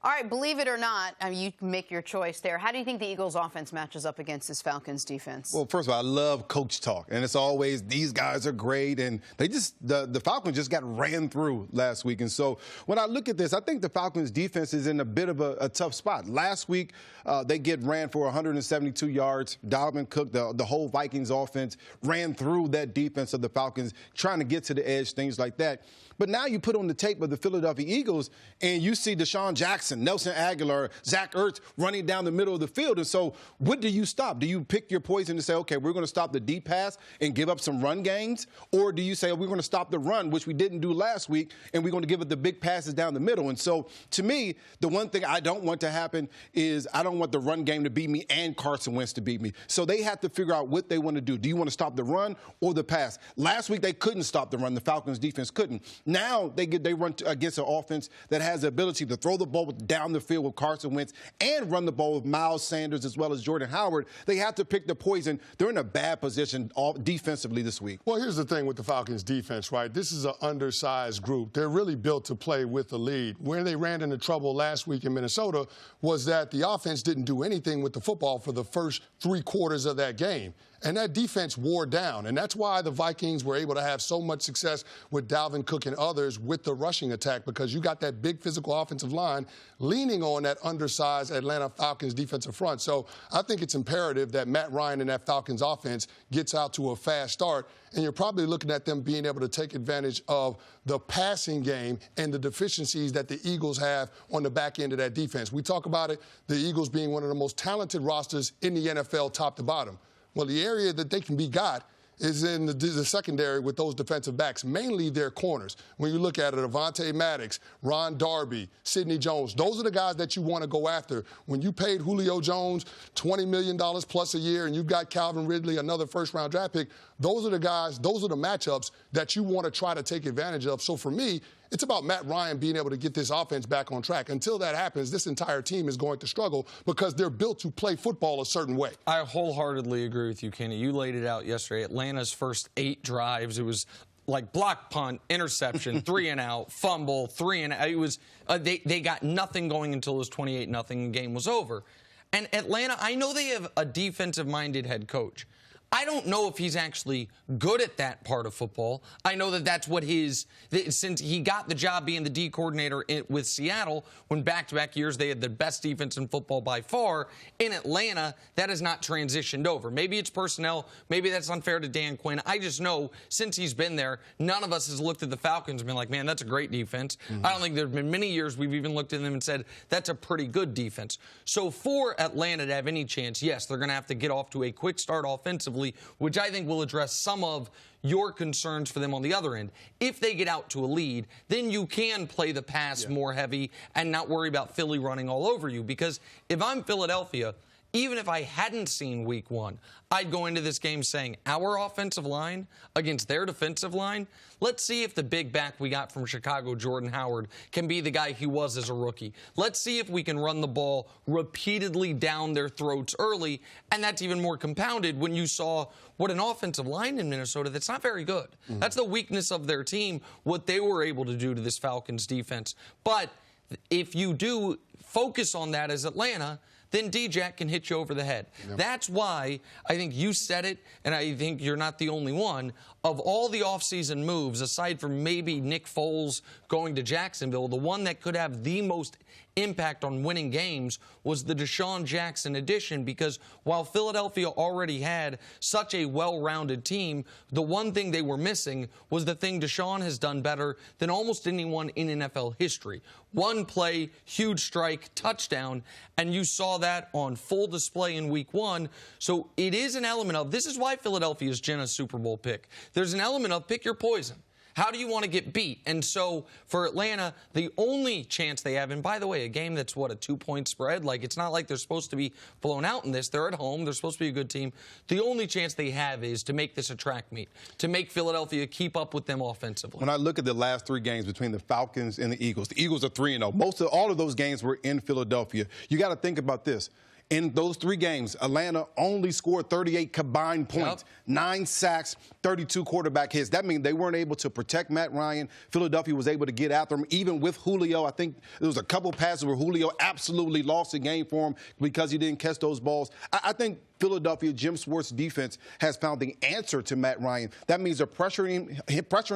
All right, believe it or not, I mean, you can make your choice there. How do you think the Eagles' offense matches up against this Falcons' defense? Well, first of all, I love coach talk, and it's always these guys are great, and the Falcons just got ran through last week. And so when I look at this, I think the Falcons' defense is in a bit of a tough spot. Last week, they get ran for 172 yards. Dalvin Cook, the whole Vikings offense, ran through that defense of the Falcons, trying to get to the edge, things like that. But now you put on the tape of the Philadelphia Eagles, and you see DeSean Jackson, Nelson Aguilar, Zach Ertz running down the middle of the field. And so what do you stop? Do you pick your poison to say, okay, we're going to stop the deep pass and give up some run gains? Or do you say, we're going to stop the run, which we didn't do last week, and we're going to give it the big passes down the middle? And so, to me, the one thing I don't want to happen is I don't want the run game to beat me and Carson Wentz to beat me. So they have to figure out what they want to do. Do you want to stop the run or the pass? Last week, they couldn't stop the run. The Falcons' defense couldn't. Now they run against an offense that has the ability to throw the ball down the field with Carson Wentz and run the ball with Miles Sanders as well as Jordan Howard. They have to pick the poison. They're in a bad position defensively this week. Well, here's the thing with the Falcons defense, right? This is an undersized group. They're really built to play with the lead. Where they ran into trouble last week in Minnesota was that the offense didn't do anything with the football for the first 3 quarters of that game. And that defense wore down. And that's why the Vikings were able to have so much success with Dalvin Cook and others with the rushing attack, because you got that big physical offensive line leaning on that undersized Atlanta Falcons defensive front. So I think it's imperative that Matt Ryan and that Falcons offense gets out to a fast start. And you're probably looking at them being able to take advantage of the passing game and the deficiencies that the Eagles have on the back end of that defense. We talk about it, the Eagles being one of the most talented rosters in the NFL top to bottom. Well, the area that they can be got is in the secondary with those defensive backs, mainly their corners. When you look at it, Avonte Maddox, Ron Darby, Sidney Jones, those are the guys that you want to go after. When you paid Julio Jones $20 million plus a year and you've got Calvin Ridley, another first-round draft pick, those are the guys, those are the matchups that you want to try to take advantage of. So for me, it's about Matt Ryan being able to get this offense back on track. Until that happens, this entire team is going to struggle because they're built to play football a certain way. I wholeheartely agree with you, Canty. You laid it out yesterday. Atlanta's first 8 drives, it was like block punt, interception, 3 and out, fumble, 3 and out. It was they got nothing going until it was 28-0 and the game was over. And Atlanta, I know they have a defensive-minded head coach. I don't know if he's actually good at that part of football. I know that that's what since he got the job being the D coordinator with Seattle, when back-to-back years they had the best defense in football by far, in Atlanta, that has not transitioned over. Maybe it's personnel. Maybe that's unfair to Dan Quinn. I just know since he's been there, none of us has looked at the Falcons and been like, man, that's a great defense. I don't think there have been many years we've even looked at them and said, that's a pretty good defense. So for Atlanta to have any chance, yes, they're going to have to get off to a quick start offensively, which I think will address some of your concerns for them on the other end. If they get out to a lead, then you can play the pass more heavy and not worry about Philly running all over you. Because if I'm Philadelphia, even if I hadn't seen week 1, I'd go into this game saying our offensive line against their defensive line, let's see if the big back we got from Chicago, Jordan Howard, can be the guy he was as a rookie. Let's see if we can run the ball repeatedly down their throats early, and that's even more compounded when you saw what an offensive line in Minnesota that's not very good. That's the weakness of their team, what they were able to do to this Falcons defense. But if you do focus on that as Atlanta, then D-Jack can hit you over the head. Yep. That's why I think you said it, and I think you're not the only one. Of all the offseason moves, aside from maybe Nick Foles going to Jacksonville, the one that could have the most impact on winning games was the DeSean Jackson addition, because while Philadelphia already had such a well-rounded team, the one thing they were missing was the thing DeSean has done better than almost anyone in NFL history. One play, huge strike, touchdown, and you saw that on full display in week 1. So it is an element of, this is why Philadelphia is Jenna's Super Bowl pick. There's an element of pick your poison. How do you want to get beat? And so for Atlanta, the only chance they have, and by the way, a game that's, what, a 2-point spread? Like, it's not like they're supposed to be blown out in this. They're at home. They're supposed to be a good team. The only chance they have is to make this a track meet, to make Philadelphia keep up with them offensively. When I look at the last 3 games between the Falcons and the Eagles are 3-0. All of those games were in Philadelphia. You got to think about this. In those 3 games, Atlanta only scored 38 combined points, 9 sacks, 32 quarterback hits. That means they weren't able to protect Matt Ryan. Philadelphia was able to get after him, even with Julio. I think there was a couple passes where Julio absolutely lost the game for him because he didn't catch those balls. I think Philadelphia, Jim Schwartz's defense has found the answer to Matt Ryan. That means they're pressuring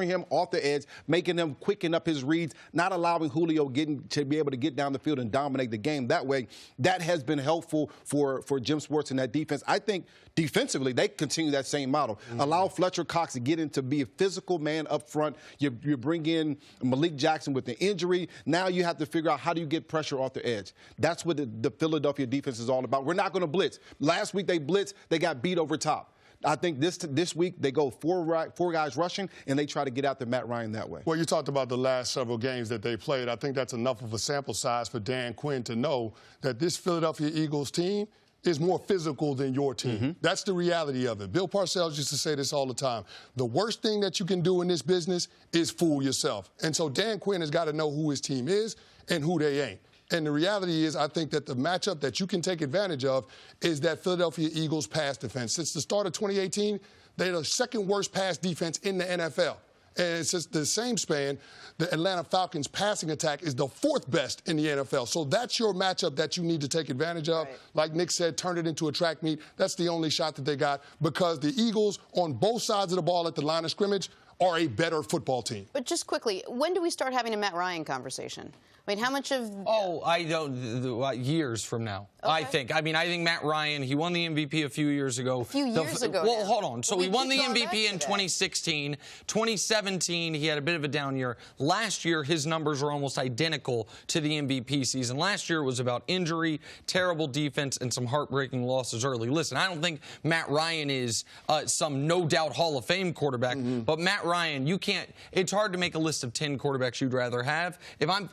him off the edge, making him quicken up his reads, not allowing Julio to be able to get down the field and dominate the game that way. That has been helpful for Jim Schwartz and that defense. I think defensively, they continue that same model. Allow Fletcher Cox to get in to be a physical man up front. You bring in Malik Jackson with the injury. Now you have to figure out how do you get pressure off the edge. That's what the Philadelphia defense is all about. We're not going to blitz. Last week they blitzed. They got beat over top. I think this week they go four guys rushing, and they try to get after Matt Ryan that way. Well, you talked about the last several games that they played. I think that's enough of a sample size for Dan Quinn to know that this Philadelphia Eagles team is more physical than your team. That's the reality of it. Bill Parcells used to say this all the time. The worst thing that you can do in this business is fool yourself. And so Dan Quinn has got to know who his team is and who they ain't. And the reality is, I think that the matchup that you can take advantage of is that Philadelphia Eagles pass defense. Since the start of 2018, they're the second worst pass defense in the NFL. And since the same span, the Atlanta Falcons passing attack is the 4th best in the NFL. So that's your matchup that you need to take advantage of. Right. Like Nick said, turn it into a track meet. That's the only shot that they got because the Eagles on both sides of the ball at the line of scrimmage are a better football team. But just quickly, when do we start having a Matt Ryan conversation? I mean, how much of... Oh, I don't... years from now, okay. I think. I think Matt Ryan, he won the MVP a few years ago. A few years ago Well, now. hold on. So he won the MVP in 2016. 2017, he had a bit of a down year. Last year, his numbers were almost identical to the MVP season. Last year was about injury, terrible defense, and some heartbreaking losses early. Listen, I don't think Matt Ryan is some no-doubt Hall of Fame quarterback, but Matt Ryan, you can't... It's hard to make a list of 10 quarterbacks you'd rather have.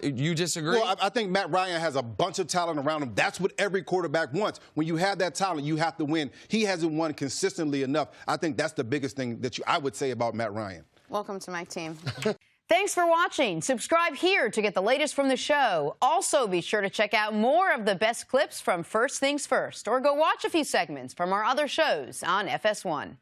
You disagree? Well, I think Matt Ryan has a bunch of talent around him. That's what every quarterback wants. When you have that talent, you have to win. He hasn't won consistently enough. I think that's the biggest thing that I would say about Matt Ryan. Welcome to my team. Thanks for watching. Subscribe here to get the latest from the show. Also, be sure to check out more of the best clips from First Things First, or go watch a few segments from our other shows on FS1.